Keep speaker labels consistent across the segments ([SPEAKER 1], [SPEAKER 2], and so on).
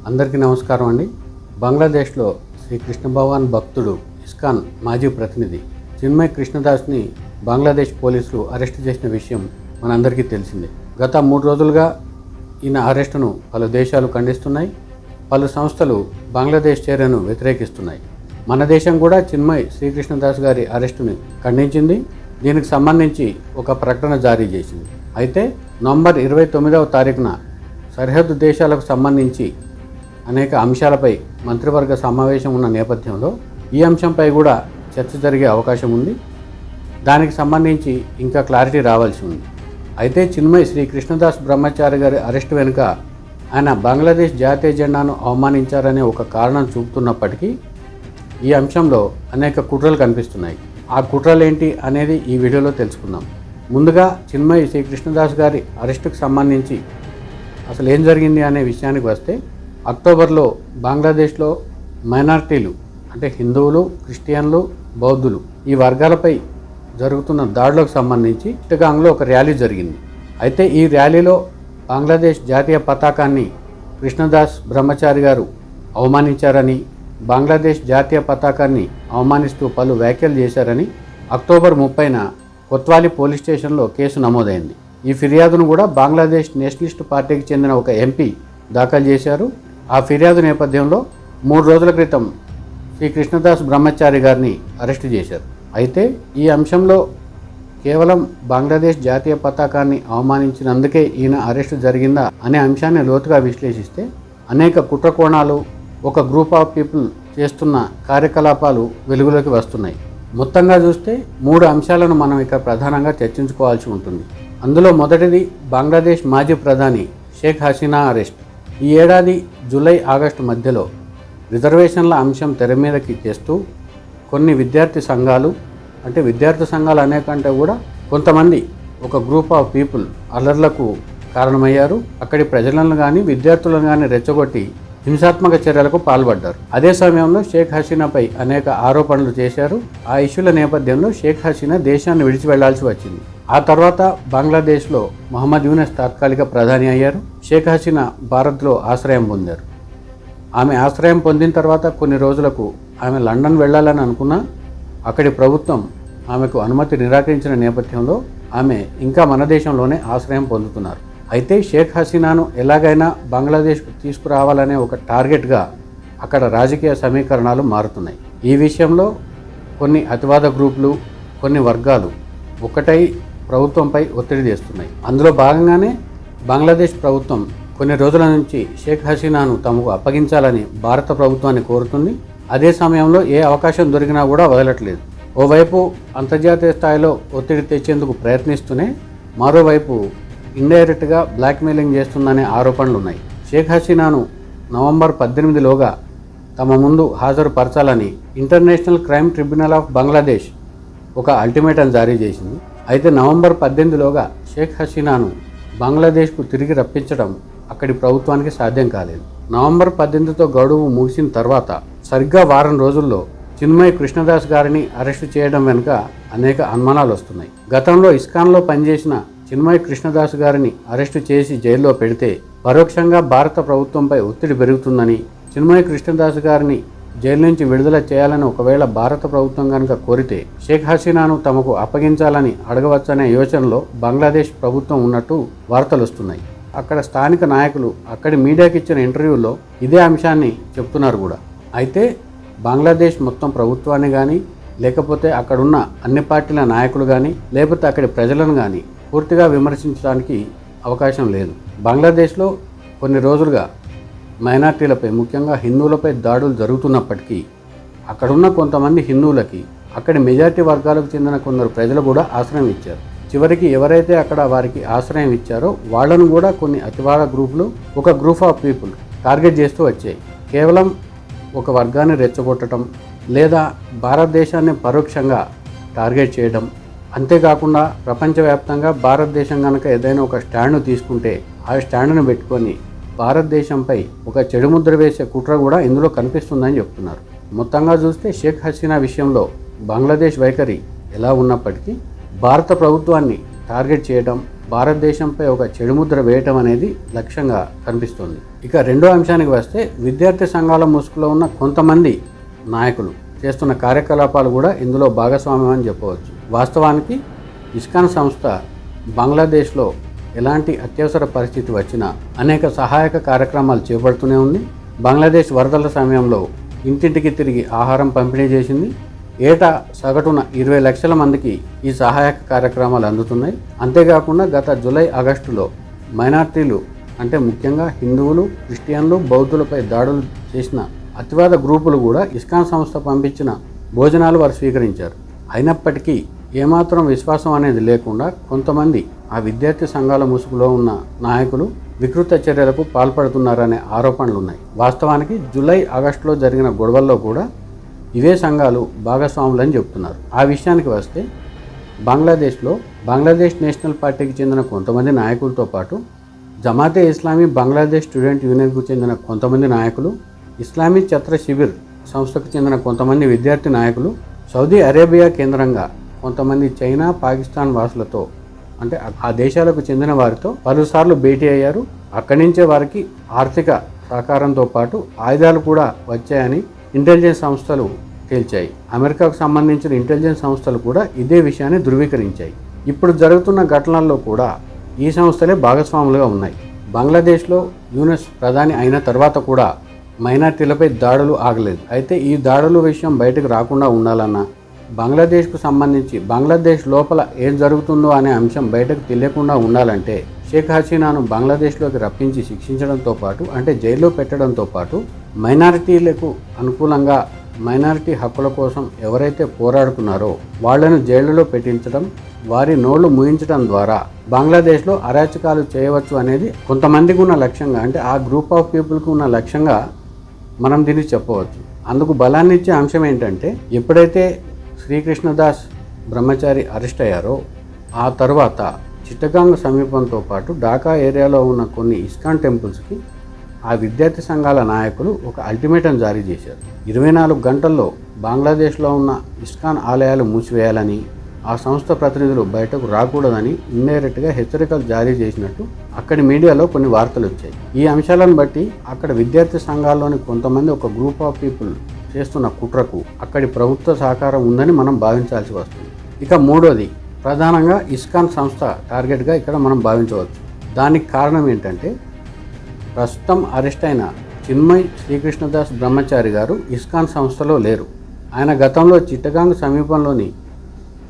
[SPEAKER 1] అందరికీ నమస్కారం అండి. బంగ్లాదేశ్లో శ్రీ కృష్ణ భగవాన్ భక్తుడు ఇస్కాన్ మాజీ ప్రతినిధి చిన్మయ్ కృష్ణదాస్ని బంగ్లాదేశ్ పోలీసులు అరెస్టు చేసిన విషయం మనందరికీ తెలిసిందే. గత 3 రోజులుగా ఈయన అరెస్టును పలు దేశాలు ఖండిస్తున్నాయి. పలు సంస్థలు బంగ్లాదేశ్ చర్యను వ్యతిరేకిస్తున్నాయి. మన దేశం కూడా చిన్మయ్ శ్రీకృష్ణదాస్ గారి అరెస్టుని ఖండించింది. దీనికి సంబంధించి ఒక ప్రకటన జారీ చేసింది. అయితే నవంబర్ 29వ తారీఖున సరిహద్దు దేశాలకు సంబంధించి అనేక అంశాలపై మంత్రివర్గ సమావేశం ఉన్న నేపథ్యంలో ఈ అంశంపై కూడా చర్చ జరిగే అవకాశం ఉంది. దానికి సంబంధించి ఇంకా క్లారిటీ రావాల్సి ఉంది. అయితే చిన్మయ్ శ్రీ కృష్ణదాస్ బ్రహ్మచారి గారి అరెస్టు వెనుక ఆయన బంగ్లాదేశ్ జాతీయ జెండాను అవమానించారనే ఒక కారణం చూపుతున్నప్పటికీ ఈ అంశంలో అనేక కుట్రలు కనిపిస్తున్నాయి. ఆ కుట్రలు ఏంటి అనేది ఈ వీడియోలో తెలుసుకుందాం. ముందుగా చిన్మయ్ శ్రీ కృష్ణదాస్ గారి అరెస్టుకు సంబంధించి అసలు ఏం జరిగింది అనే విషయానికి వస్తే, అక్టోబర్లో బంగ్లాదేశ్లో మైనారిటీలు అంటే హిందువులు, క్రిస్టియన్లు, బౌద్ధులు ఈ వర్గాలపై జరుగుతున్న దాడులకు సంబంధించి చిట్టగాంగ్లో ఒక ర్యాలీ జరిగింది. అయితే ఈ ర్యాలీలో బంగ్లాదేశ్ జాతీయ పతాకాన్ని కృష్ణదాస్ బ్రహ్మచారి గారు అవమానించారని, బంగ్లాదేశ్ జాతీయ పతాకాన్ని అవమానిస్తూ పలు వ్యాఖ్యలు చేశారని అక్టోబర్ 30న కొత్వాలీ పోలీస్ స్టేషన్లో కేసు నమోదైంది. ఈ ఫిర్యాదును కూడా బంగ్లాదేశ్ నేషనలిస్ట్ పార్టీకి చెందిన ఒక ఎంపీ దాఖలు చేశారు. ఆ ఫిర్యాదు నేపథ్యంలో 3 రోజుల క్రితం శ్రీ కృష్ణదాస్ బ్రహ్మచారి గారిని అరెస్టు చేశారు. అయితే ఈ అంశంలో కేవలం బంగ్లాదేశ్ జాతీయ పతాకాన్ని అవమానించినందుకే ఈయన అరెస్టు జరిగిందా అనే అంశాన్ని లోతుగా విశ్లేషిస్తే అనేక కుట్ర కోణాలు, ఒక గ్రూప్ ఆఫ్ పీపుల్ చేస్తున్న కార్యకలాపాలు వెలుగులోకి వస్తున్నాయి. మొత్తంగా చూస్తే 3 అంశాలను మనం ఇక్కడ ప్రధానంగా చర్చించుకోవాల్సి ఉంటుంది. అందులో మొదటిది బంగ్లాదేశ్ మాజీ ప్రధాని షేక్ హసీనా అరెస్ట్. ఈ ఏడాది జూలై, ఆగస్టు మధ్యలో రిజర్వేషన్ల అంశం తెర మీదకి తెస్తూ కొన్ని విద్యార్థి సంఘాలు, అంటే విద్యార్థి సంఘాలు అనేకంటే కూడా కొంతమంది ఒక గ్రూప్ ఆఫ్ పీపుల్ అల్లర్లకు కారణమయ్యారు. అక్కడి ప్రజలను కానీ విద్యార్థులను కానీ రెచ్చగొట్టి హింసాత్మక చర్యలకు పాల్పడ్డారు. అదే సమయంలో షేక్ హసీనాపై అనేక ఆరోపణలు చేశారు. ఆ ఇష్యూల నేపథ్యంలో షేక్ హసీనా దేశాన్ని విడిచి వెళ్లాల్సి వచ్చింది. ఆ తర్వాత బంగ్లాదేశ్లో మహమ్మద్ యూనస్ తాత్కాలిక ప్రధాని అయ్యారు. షేక్ హసీనా భారత్లో ఆశ్రయం పొందారు. ఆమె ఆశ్రయం పొందిన తర్వాత కొన్ని రోజులకు ఆమె లండన్ వెళ్ళాలని అనుకున్నా అక్కడి ప్రభుత్వం ఆమెకు అనుమతి నిరాకరించిన నేపథ్యంలో ఆమె ఇంకా మన దేశంలోనే ఆశ్రయం పొందుతున్నారు. అయితే షేక్ హసీనాను ఎలాగైనా బంగ్లాదేశ్కు తీసుకురావాలనే ఒక టార్గెట్గా అక్కడ రాజకీయ సమీకరణాలు మారుతున్నాయి. ఈ విషయంలో కొన్ని అతివాద గ్రూపులు, కొన్ని వర్గాలు ఒకటై ప్రభుత్వంపై ఒత్తిడి చేస్తున్నాయి. అందులో భాగంగానే బంగ్లాదేశ్ ప్రభుత్వం కొన్ని రోజుల నుంచి షేక్ హసీనాను తమకు అప్పగించాలని భారత ప్రభుత్వాన్ని కోరుతుంది. అదే సమయంలో ఏ అవకాశం దొరికినా కూడా వదలట్లేదు. ఓవైపు అంతర్జాతీయ స్థాయిలో ఒత్తిడి తెచ్చేందుకు ప్రయత్నిస్తూనే మరోవైపు ఇండైరెక్ట్గా బ్లాక్మెయిలింగ్ చేస్తుందనే ఆరోపణలు ఉన్నాయి. షేక్ హసీనాను నవంబర్ 18లోగా తమ ముందు హాజరుపరచాలని international crime tribunal of Bangladesh ఒక అల్టిమేటం జారీ చేసింది. అయితే నవంబర్ 18లోగా షేక్ హసీనాను బంగ్లాదేశ్కు తిరిగి రప్పించడం అక్కడి ప్రభుత్వానికి సాధ్యం కాలేదు. నవంబర్ 18తో గడువు ముగిసిన తర్వాత సరిగ్గా వారం రోజుల్లో చిన్మయ్ కృష్ణదాస్ గారిని అరెస్టు చేయడం వెనుక అనేక అనుమానాలు వస్తున్నాయి. గతంలో ఇస్కాన్లో పనిచేసిన చిన్మయ్ కృష్ణదాస్ గారిని అరెస్టు చేసి జైల్లో పెడితే పరోక్షంగా భారత ప్రభుత్వంపై ఒత్తిడి పెరుగుతుందని, చిన్మయ్ కృష్ణదాస్ గారిని జైలు నుంచి విడుదల చేయాలని ఒకవేళ భారత ప్రభుత్వం కనుక కోరితే షేక్ హసీనాను తమకు అప్పగించాలని అడగవచ్చనే యోచనలో బంగ్లాదేశ్ ప్రభుత్వం ఉన్నట్టు వార్తలు వస్తున్నాయి. అక్కడ స్థానిక నాయకులు అక్కడి మీడియాకి ఇచ్చిన ఇంటర్వ్యూలో ఇదే అంశాన్ని చెప్తున్నారు కూడా. అయితే బంగ్లాదేశ్ మొత్తం ప్రభుత్వాన్ని కానీ, లేకపోతే అక్కడున్న అన్ని పార్టీల నాయకులు కానీ, లేకపోతే అక్కడి ప్రజలను కానీ పూర్తిగా విమర్శించడానికి అవకాశం లేదు. బంగ్లాదేశ్లో కొన్ని రోజులుగా మైనార్టీలపై, ముఖ్యంగా హిందువులపై దాడులు జరుగుతున్నప్పటికీ అక్కడున్న కొంతమంది హిందువులకి అక్కడి మెజారిటీ వర్గాలకు చెందిన కొందరు ప్రజలు కూడా ఆశ్రయం ఇచ్చారు. చివరికి ఎవరైతే అక్కడ వారికి ఆశ్రయం ఇచ్చారో వాళ్ళను కూడా కొన్ని అతివాద గ్రూపులు, ఒక గ్రూప్ ఆఫ్ పీపుల్ టార్గెట్ చేస్తూ వచ్చాయి. కేవలం ఒక వర్గాన్ని రెచ్చగొట్టడం లేదా భారతదేశాన్ని పరోక్షంగా టార్గెట్ చేయడం, అంతేకాకుండా ప్రపంచవ్యాప్తంగా భారతదేశం కనుక ఏదైనా ఒక స్టాండ్ను తీసుకుంటే ఆ స్టాండ్ను పెట్టుకొని భారతదేశంపై ఒక చెడు ముద్ర వేసే కుట్ర కూడా ఇందులో కనిపిస్తుందని చెప్తున్నారు. మొత్తంగా చూస్తే షేక్ హసీనా విషయంలో బంగ్లాదేశ్ వైఖరి ఎలా ఉన్నప్పటికీ భారత ప్రభుత్వాన్ని టార్గెట్ చేయడం, భారతదేశంపై ఒక చెడు ముద్ర వేయటం అనేది లక్ష్యంగా కనిపిస్తుంది. ఇక రెండో అంశానికి వస్తే విద్యార్థి సంఘాల ముసుగులో ఉన్న కొంతమంది నాయకులు చేస్తున్న కార్యకలాపాలు కూడా ఇందులో భాగస్వామ్యం అని చెప్పవచ్చు. వాస్తవానికి ఇస్కాన్ సంస్థ బంగ్లాదేశ్లో ఎలాంటి అత్యవసర పరిస్థితి వచ్చినా అనేక సహాయక కార్యక్రమాలు చేపడుతూనే ఉంది. బంగ్లాదేశ్ వరదల సమయంలో ఇంటింటికి తిరిగి ఆహారం పంపిణీ చేసింది. ఏటా సగటున 20 లక్షల మందికి ఈ సహాయక కార్యక్రమాలు అందుతున్నాయి. అంతేకాకుండా గత జూలై ఆగస్టులో మైనార్టీలు అంటే ముఖ్యంగా హిందువులు, క్రిస్టియన్లు, బౌద్ధులపై దాడులు చేసిన అతివాద గ్రూపులు కూడా ఇస్కాన్ సంస్థ పంపించిన భోజనాలు వారు స్వీకరించారు. అయినప్పటికీ ఏమాత్రం విశ్వాసం అనేది లేకుండా కొంతమంది ఆ విద్యార్థి సంఘాల ముసుగులో ఉన్న నాయకులు వికృత చర్యలకు పాల్పడుతున్నారనే ఆరోపణలు ఉన్నాయి. వాస్తవానికి జూలై ఆగస్టులో జరిగిన గొడవల్లో కూడా ఇవే సంఘాలు భాగస్వాములని చెబుతున్నారు. ఆ విషయానికి వస్తే బంగ్లాదేశ్లో బంగ్లాదేశ్ నేషనల్ పార్టీకి చెందిన కొంతమంది నాయకులతో పాటు జమాతే ఇస్లామీ బంగ్లాదేశ్ స్టూడెంట్ యూనియన్కు చెందిన కొంతమంది నాయకులు, ఇస్లామీ ఛత్ర శిబిర్ సంస్థకు చెందిన కొంతమంది విద్యార్థి నాయకులు, సౌదీ అరేబియా కేంద్రంగా కొంతమంది చైనా, పాకిస్తాన్ వాసులతో అంటే ఆ దేశాలకు చెందిన వారితో పలుసార్లు భేటీ అయ్యారు. అక్కడి నుంచే వారికి ఆర్థిక సహకారంతో పాటు ఆయుధాలు కూడా వచ్చాయని ఇంటెలిజెన్స్ సంస్థలు తేల్చాయి. అమెరికాకు సంబంధించిన ఇంటెలిజెన్స్ సంస్థలు కూడా ఇదే విషయాన్ని ధృవీకరించాయి. ఇప్పుడు జరుగుతున్న ఘటనల్లో కూడా ఈ సంస్థలే భాగస్వాములుగా ఉన్నాయి. బంగ్లాదేశ్లో యూనస్ ప్రధాని అయిన తర్వాత కూడా మైనార్టీలపై దాడులు ఆగలేదు. అయితే ఈ దాడుల విషయం బయటకు రాకుండా ఉండాలన్నా, బంగ్లాదేశ్కు సంబంధించి బంగ్లాదేశ్ లోపల ఏం జరుగుతుందో అనే అంశం బయటకు తెలియకుండా ఉండాలంటే షేక్ హసీనాను బంగ్లాదేశ్లోకి రప్పించి శిక్షించడంతో పాటు అంటే జైల్లో పెట్టడంతో పాటు మైనారిటీలకు అనుకూలంగా మైనారిటీ హక్కుల కోసం ఎవరైతే పోరాడుతున్నారో వాళ్లను జైళ్లలో పెట్టించడం, వారి నోళ్లు మూయించడం ద్వారా బంగ్లాదేశ్లో అరాచకాలు చేయవచ్చు అనేది కొంతమందికి ఉన్న లక్ష్యంగా అంటే ఆ గ్రూప్ ఆఫ్ పీపుల్కి ఉన్న లక్ష్యంగా మనం దీన్ని చెప్పవచ్చు. అందుకు బలాన్ని ఇచ్చే అంశం ఏంటంటే ఎప్పుడైతే శ్రీకృష్ణదాస్ బ్రహ్మచారి అరెస్ట్ అయ్యారో ఆ తర్వాత చిట్టగాంగ్ సమీపంతో పాటు ఢాకా ఏరియాలో ఉన్న కొన్ని ఇస్కాన్ టెంపుల్స్కి ఆ విద్యార్థి సంఘాల నాయకులు ఒక అల్టిమేటం జారీ చేశారు. 24 గంటల్లో బంగ్లాదేశ్లో ఉన్న ఇస్కాన్ ఆలయాలు మూసివేయాలని, ఆ సంస్థ ప్రతినిధులు బయటకు రాకూడదని ఇండైరెక్ట్గా హెచ్చరికలు జారీ చేసినట్టు అక్కడి మీడియాలో కొన్ని వార్తలు వచ్చాయి. ఈ అంశాలను బట్టి అక్కడ విద్యార్థి సంఘాల్లోని కొంతమంది ఒక గ్రూప్ ఆఫ్ పీపుల్ చేస్తున్న కుట్రకు అక్కడి ప్రభుత్వ సహకారం ఉందని మనం భావించాల్సి వస్తుంది. ఇక మూడోది ప్రధానంగా ఇస్కాన్ సంస్థ టార్గెట్గా ఇక్కడ మనం భావించవచ్చు. దానికి కారణం ఏంటంటే ప్రస్తుతం అరెస్ట్ అయిన చిన్మయ్ శ్రీకృష్ణదాస్ బ్రహ్మచారి గారు ఇస్కాన్ సంస్థలో లేరు. ఆయన గతంలో చిట్టగాంగ్ సమీపంలోని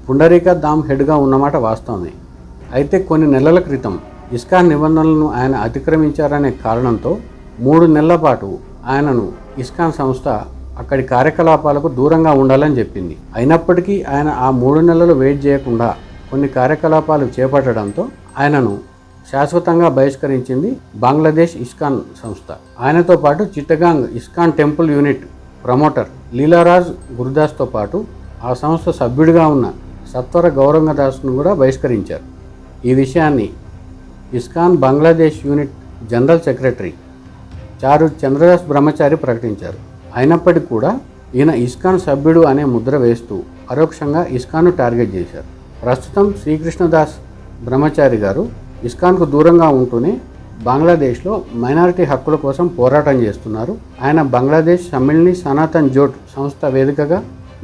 [SPEAKER 1] పుండరీక ధామ్ హెడ్గా ఉన్నమాట వాస్తవమే. అయితే కొన్ని నెలల క్రితం ఇస్కాన్ నిబంధనలను ఆయన అతిక్రమించారనే కారణంతో 3 నెలల పాటు ఆయనను ఇస్కాన్ సంస్థ అక్కడి కార్యకలాపాలకు దూరంగా ఉండాలని చెప్పింది. అయినప్పటికీ ఆయన ఆ 3 నెలలు వెయిట్ చేయకుండా కొన్ని కార్యకలాపాలు చేపట్టడంతో ఆయనను శాశ్వతంగా బహిష్కరించింది బంగ్లాదేశ్ ఇస్కాన్ సంస్థ. ఆయనతో పాటు Chittagong ISKCON temple unit promoter Leelaraj గురుదాస్తో పాటు ఆ సంస్థ సభ్యుడిగా ఉన్న సత్వర గౌరంగదాస్ను కూడా బహిష్కరించారు. ఈ విషయాన్ని ISKCON Bangladesh unit general secretary చారు చంద్రదాస్ బ్రహ్మచారి ప్రకటించారు. అయినప్పటికీ కూడా ఈయన ఇస్కాన్ సభ్యుడు అనే ముద్ర వేస్తూ పరోక్షంగా ఇస్కాన్ను టార్గెట్ చేశారు. ప్రస్తుతం శ్రీకృష్ణదాస్ బ్రహ్మచారి గారు ఇస్కాన్కు దూరంగా ఉంటూనే బంగ్లాదేశ్లో మైనారిటీ హక్కుల కోసం పోరాటం చేస్తున్నారు. ఆయన బంగ్లాదేశ్ సమ్మిల్ని సనాతన్ జోట్ సంస్థ వేదికగా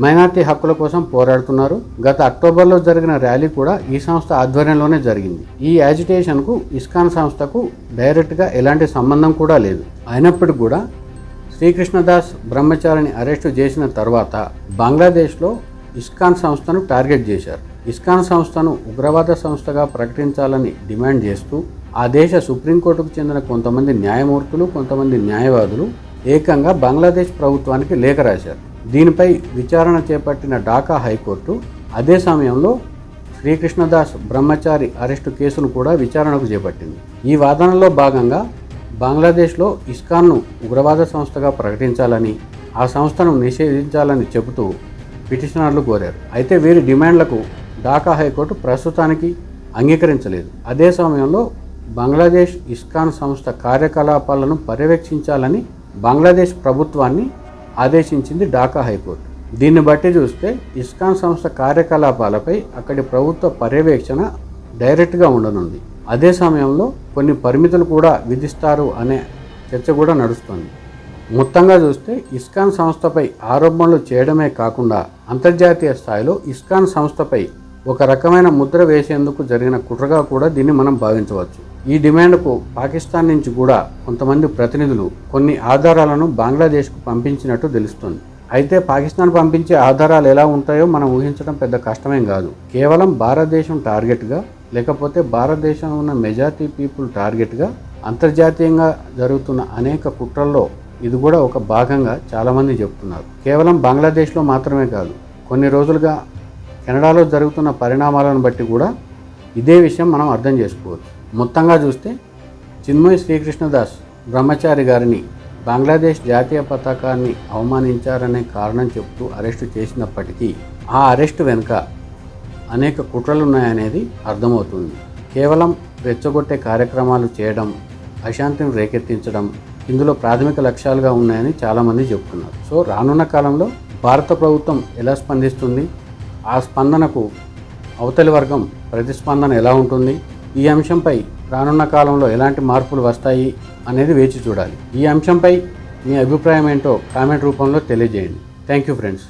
[SPEAKER 1] మైనారిటీ హక్కుల కోసం పోరాడుతున్నారు. గత అక్టోబర్లో జరిగిన ర్యాలీ కూడా ఈ సంస్థ ఆధ్వర్యంలోనే జరిగింది. ఈ యాజిటేషన్కు ఇస్కాన్ సంస్థకు డైరెక్ట్గా ఎలాంటి సంబంధం కూడా లేదు. అయినప్పటికీ కూడా శ్రీకృష్ణదాస్ బ్రహ్మచారిని అరెస్టు చేసిన తర్వాత బంగ్లాదేశ్లో ఇస్కాన్ సంస్థను టార్గెట్ చేశారు. ఇస్కాన్ సంస్థను ఉగ్రవాద సంస్థగా ప్రకటించాలని డిమాండ్ చేస్తూ ఆ దేశ సుప్రీంకోర్టుకు చెందిన కొంతమంది న్యాయమూర్తులు, కొంతమంది న్యాయవాదులు ఏకంగా బంగ్లాదేశ్ ప్రభుత్వానికి లేఖ రాశారు. దీనిపై విచారణ చేపట్టిన ఢాకా హైకోర్టు అదే సమయంలో శ్రీకృష్ణదాస్ బ్రహ్మచారి అరెస్టు కేసును కూడా విచారణకు చేపట్టింది. ఈ వాదనలో భాగంగా బంగ్లాదేశ్లో ఇస్కాన్ను ఉగ్రవాద సంస్థగా ప్రకటించాలని, ఆ సంస్థను నిషేధించాలని చెబుతూ పిటిషనర్లు కోరారు. అయితే వీరి డిమాండ్లకు ఢాకా హైకోర్టు ప్రస్తుతానికి అంగీకరించలేదు. అదే సమయంలో బంగ్లాదేశ్ ఇస్కాన్ సంస్థ కార్యకలాపాలను పర్యవేక్షించాలని బంగ్లాదేశ్ ప్రభుత్వాన్ని ఆదేశించింది ఢాకా హైకోర్టు. దీన్ని బట్టి చూస్తే ఇస్కాన్ సంస్థ కార్యకలాపాలపై అక్కడి ప్రభుత్వ పర్యవేక్షణ డైరెక్ట్గా ఉండనుంది. అదే సమయంలో కొన్ని పరిమితులు కూడా విధిస్తారు అనే చర్చ కూడా నడుస్తుంది. మొత్తంగా చూస్తే ఇస్కాన్ సంస్థపై ఆరోపణలు చేయడమే కాకుండా అంతర్జాతీయ స్థాయిలో ఇస్కాన్ సంస్థపై ఒక రకమైన ముద్ర వేసేందుకు జరిగిన కుట్రగా కూడా దీన్ని మనం భావించవచ్చు. ఈ డిమాండ్కు పాకిస్తాన్ నుంచి కూడా కొంతమంది ప్రతినిధులు కొన్ని ఆధారాలను బంగ్లాదేశ్కు పంపించినట్టు తెలుస్తుంది. అయితే పాకిస్తాన్ పంపించే ఆధారాలు ఎలా ఉంటాయో మనం ఊహించడం పెద్ద కష్టమేం కాదు. కేవలం భారతదేశం టార్గెట్గా, లేకపోతే భారతదేశంలో ఉన్న మెజారిటీ పీపుల్ టార్గెట్గా అంతర్జాతీయంగా జరుగుతున్న అనేక కుట్రల్లో ఇది కూడా ఒక భాగంగా చాలామంది చెప్తున్నారు. కేవలం బంగ్లాదేశ్లో మాత్రమే కాదు, కొన్ని రోజులుగా కెనడాలో జరుగుతున్న పరిణామాలను బట్టి కూడా ఇదే విషయం మనం అర్థం చేసుకోవచ్చు. మొత్తంగా చూస్తే చిన్మయ్ శ్రీకృష్ణదాస్ బ్రహ్మచారి గారిని బంగ్లాదేశ్ జాతీయ పతాకాన్ని అవమానించారనే కారణం చెప్తూ అరెస్టు చేసినప్పటికీ ఆ అరెస్టు వెనుక అనేక కుట్రలున్నాయనేది అర్థమవుతుంది. కేవలం రెచ్చగొట్టే కార్యక్రమాలు చేయడం, అశాంతిని రేకెత్తించడం ఇందులో ప్రాథమిక లక్ష్యాలుగా ఉన్నాయని చాలామంది చెప్తున్నారు. సో రానున్న కాలంలో భారత ప్రభుత్వం ఎలా స్పందిస్తుంది, ఆ స్పందనకు అవతలి వర్గం ప్రతిస్పందన ఎలా ఉంటుంది, ఈ అంశంపై రానున్న కాలంలో ఎలాంటి మార్పులు వస్తాయి అనేది వేచి చూడాలి. ఈ అంశంపై మీ అభిప్రాయం ఏంటో కామెంట్ రూపంలో తెలియజేయండి. Thank you friends.